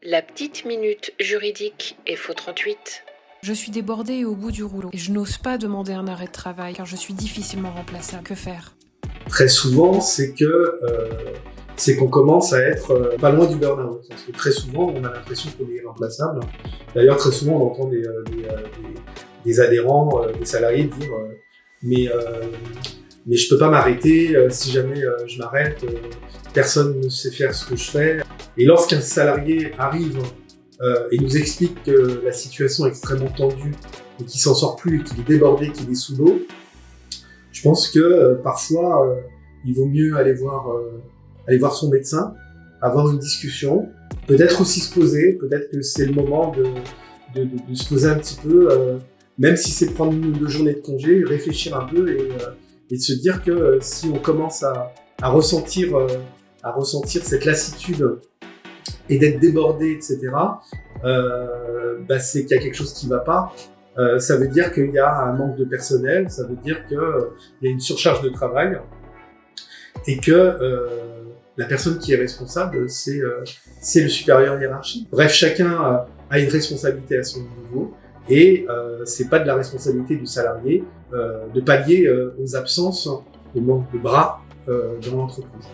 La petite minute juridique FO 38. Je suis débordée et au bout du rouleau. Et je n'ose pas demander un arrêt de travail car je suis difficilement remplaçable. Que faire ? Très souvent, c'est qu'on commence à être pas loin du burn-out. Parce que très souvent, on a l'impression qu'on est irremplaçable. D'ailleurs, très souvent, on entend des adhérents, des salariés dire mais je peux pas m'arrêter, si jamais je m'arrête, personne ne sait faire ce que je fais. Et lorsqu'un salarié arrive et nous explique que la situation est extrêmement tendue et qu'il s'en sort plus, qu'il est débordé, qu'il est sous l'eau, je pense que parfois il vaut mieux aller voir son médecin, avoir une discussion, peut-être aussi se poser, peut-être que c'est le moment de se poser un petit peu, même si c'est prendre une ou deux journées de congé, réfléchir un peu et de se dire que si on commence à ressentir cette lassitude et d'être débordé, etc., c'est qu'il y a quelque chose qui ne va pas. Ça veut dire qu'il y a un manque de personnel, ça veut dire qu'il y a une surcharge de travail et que la personne qui est responsable, c'est le supérieur hiérarchique. Bref, chacun a une responsabilité à son niveau et c'est pas de la responsabilité du salarié de pallier aux absences, au manque de bras dans l'entreprise.